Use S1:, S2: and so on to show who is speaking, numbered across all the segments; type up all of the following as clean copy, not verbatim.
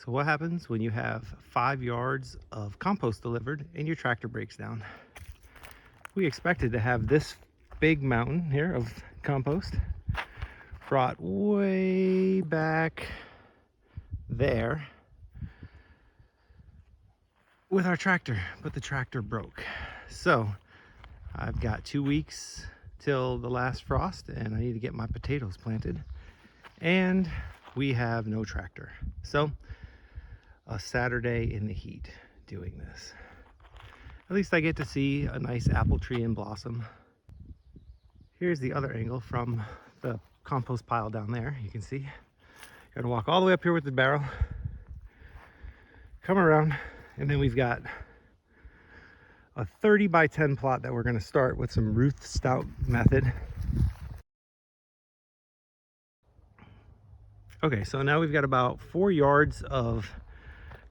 S1: So what happens when you have 5 yards of compost delivered and your tractor breaks down? We expected to have this big mountain here of compost brought way back there with our tractor, but the tractor broke. So I've got 2 weeks till the last frost and I need to get my potatoes planted, and we have no tractor. So a Saturday in the heat doing this. At least I get to see a nice apple tree in blossom. Here's the other angle from the compost pile down there. You can see, gotta walk all the way up here with the barrel, come around, and then we've got a 30 by 10 plot that we're gonna start with some Ruth Stout method. Okay, so now we've got about 4 yards of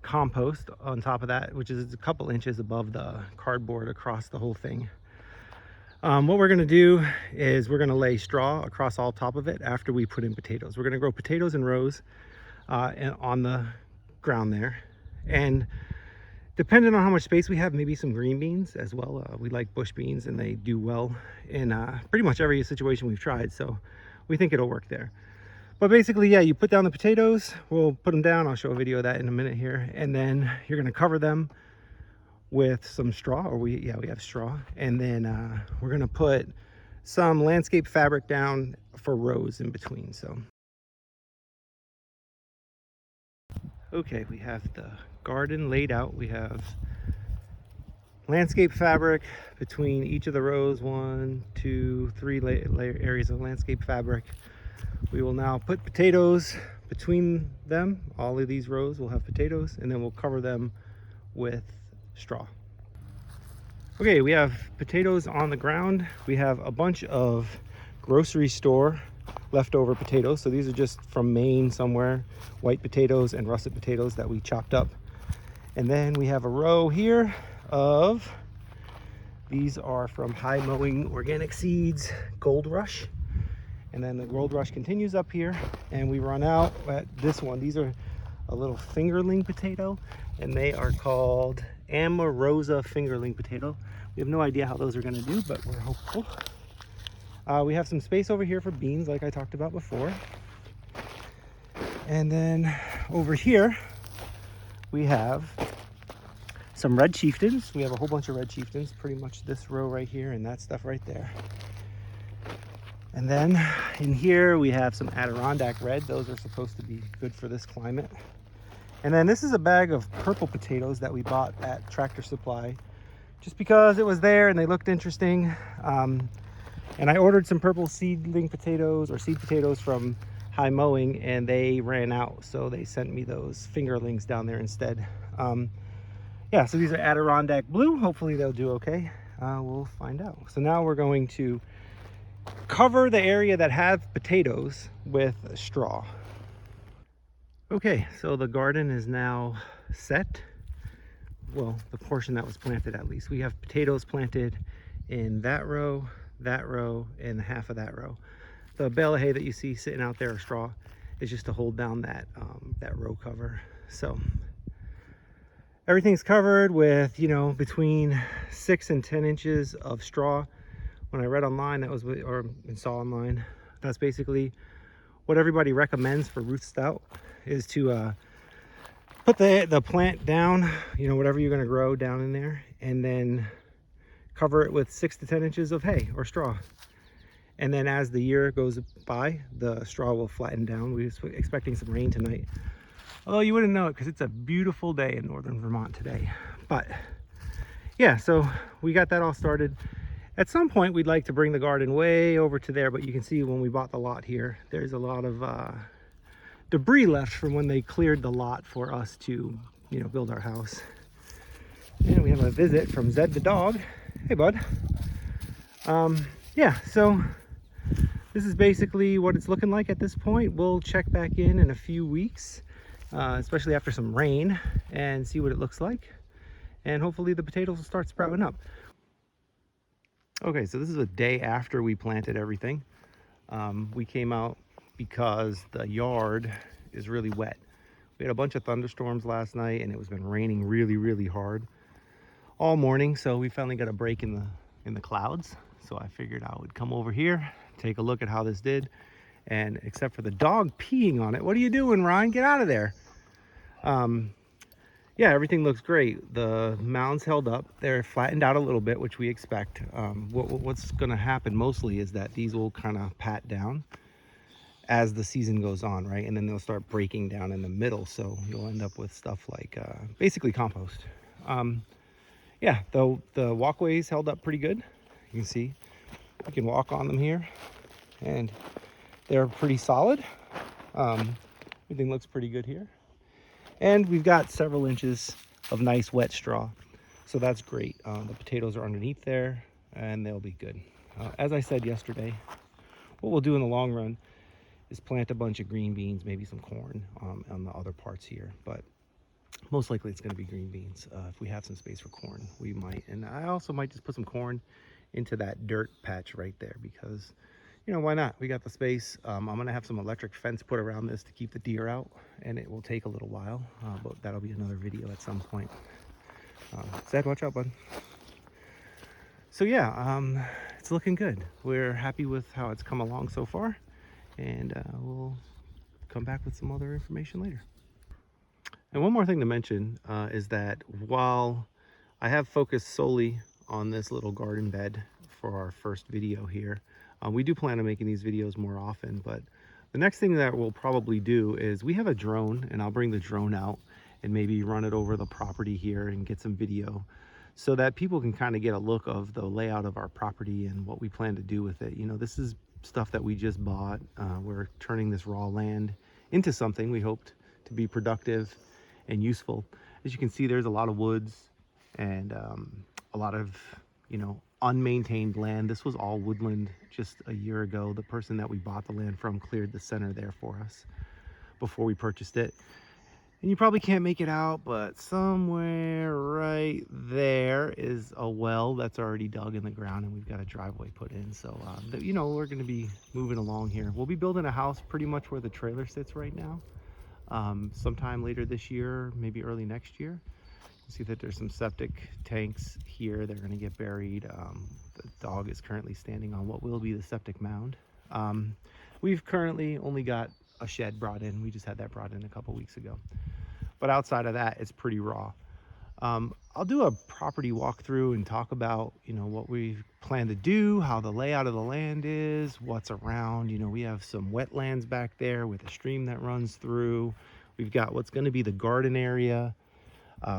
S1: compost on top of that, which is a couple inches above the cardboard across the whole thing. What we're going to do is we're going to lay straw across all top of it after we put in potatoes. We're going to grow potatoes in rows on the ground there, and depending on how much space we have, maybe some green beans as well. We like bush beans and they do well in pretty much every situation we've tried, so we think it'll work there. But basically, yeah, you put down the potatoes, we'll put them down, I'll show a video of that in a minute here, and then you're going to cover them with some straw, or we have straw, and then we're going to put some landscape fabric down for rows in between. So okay, we have the garden laid out. We have landscape fabric between each of the rows, 1, 2, 3 layer areas of landscape fabric. We will now put potatoes between them. All of these rows will have potatoes, and then we'll cover them with straw. Okay, we have potatoes on the ground. We have a bunch of grocery store leftover potatoes. So these are just from Maine somewhere, white potatoes and russet potatoes that we chopped up. And then we have a row here of, these are from High Mowing Organic Seeds Gold Rush. And then the Gold Rush continues up here, and we run out at this one. These are a little fingerling potato, and they are called Amarosa fingerling potato. We have no idea how those are going to do, but we're hopeful. We have some space over here for beans, like I talked about before. And then over here, we have some red chieftains. We have a whole bunch of red chieftains, pretty much this row right here and that stuff right there. And then in here we have some Adirondack red. Those are supposed to be good for this climate. And then this is a bag of purple potatoes that we bought at Tractor Supply just because it was there and they looked interesting. And I ordered some purple seedling potatoes or seed potatoes from High Mowing, and they ran out, so they sent me those fingerlings down there instead. Yeah, so these are Adirondack blue. Hopefully they'll do okay. We'll find out. So now we're going to cover the area that have potatoes with straw. Okay, so the garden is now set. Well, the portion that was planted, at least. We have potatoes planted in that row, and half of that row. The bale of hay that you see sitting out there, or straw, is just to hold down that that row cover. So everything's covered with, you know, between 6 and 10 inches of straw. When I read online, that was, or saw online, that's basically what everybody recommends for Ruth Stout, is to put the plant down, you know, whatever you're going to grow down in there, and then cover it with 6 to 10 inches of hay or straw. And then as the year goes by, the straw will flatten down. We're expecting some rain tonight, although you wouldn't know it because it's a beautiful day in northern Vermont today. But yeah, so we got that all started. At some point, we'd like to bring the garden way over to there, but you can see when we bought the lot here, there's a lot of debris left from when they cleared the lot for us to, you know, build our house. And we have a visit from Zed the dog. Hey, bud. Yeah, so this is basically what it's looking like at this point. We'll check back in a few weeks, especially after some rain, and see what it looks like. And hopefully the potatoes will start sprouting up. Okay, so this is a day after we planted everything. We came out because the yard is really wet. We had a bunch of thunderstorms last night, and it was been raining really, really hard all morning. So we finally got a break in the clouds. So I figured I would come over here, take a look at how this did. And except for the dog peeing on it, what are you doing, Ryan? Get out of there. Yeah, everything looks great. The mounds held up. They're flattened out a little bit, which we expect. What's going to happen mostly is that these will kind of pat down as the season goes on, right? And then they'll start breaking down in the middle. So you'll end up with stuff like basically compost. Yeah, though the walkways held up pretty good. You can see we can walk on them here, and they're pretty solid. Everything looks pretty good here. And we've got several inches of nice wet straw, so that's great. The potatoes are underneath there, and they'll be good. As I said yesterday, what we'll do in the long run is plant a bunch of green beans, maybe some corn on the other parts here, but most likely it's going to be green beans. If we have some space for corn, we might. And I also might just put some corn into that dirt patch right there because, you know, why not? We got the space. I'm going to have some electric fence put around this to keep the deer out, and it will take a little while, but that'll be another video at some point. Zed, watch out, bud. So yeah, it's looking good. We're happy with how it's come along so far, and we'll come back with some other information later. And one more thing to mention is that while I have focused solely on this little garden bed for our first video here, we do plan on making these videos more often, but the next thing that we'll probably do is we have a drone, and I'll bring the drone out and maybe run it over the property here and get some video so that people can kind of get a look of the layout of our property and what we plan to do with it. You know, this is stuff that we just bought. We're turning this raw land into something we hoped to be productive and useful. As you can see, there's a lot of woods and a lot of, you know, unmaintained land. This was all woodland just a year ago. The person that we bought the land from cleared the center there for us before we purchased it. And you probably can't make it out, but somewhere right there is a well that's already dug in the ground, and we've got a driveway put in. So, you know, we're going to be moving along here. We'll be building a house pretty much where the trailer sits right now. Sometime later this year, maybe early next year. You see that there's some septic tanks here. They're going to get buried. The dog is currently standing on what will be the septic mound. We've currently only got a shed brought in. We just had that brought in a couple weeks ago. But outside of that, it's pretty raw. I'll do a property walkthrough and talk about, you know, what we plan to do, how the layout of the land is, what's around. You know, we have some wetlands back there with a stream that runs through. We've got what's going to be the garden area.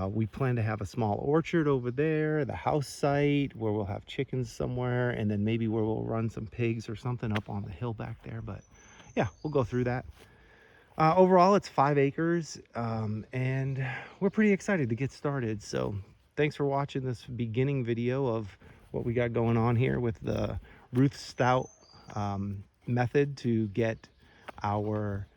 S1: We plan to have a small orchard over there, the house site where we'll have chickens somewhere, and then maybe where we'll run some pigs or something up on the hill back there. But yeah, we'll go through that. Overall, it's 5 acres, and we're pretty excited to get started. So thanks for watching this beginning video of what we got going on here with the Ruth Stout method to get our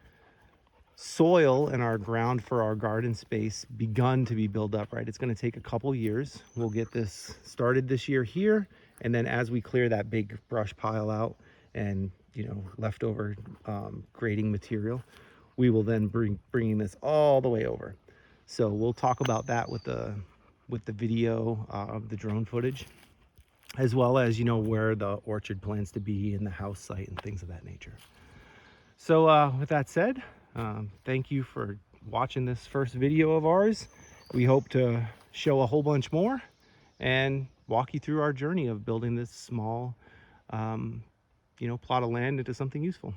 S1: soil and our ground for our garden space begun to be built up, right? It's going to take a couple years. We'll get this started this year here, and then as we clear that big brush pile out and, you know, leftover grading material, we will then bringing this all the way over. So we'll talk about that with the video of the drone footage, as well as, you know, where the orchard plans to be and the house site and things of that nature. So with that said, thank you for watching this first video of ours. We hope to show a whole bunch more and walk you through our journey of building this small, you know, plot of land into something useful.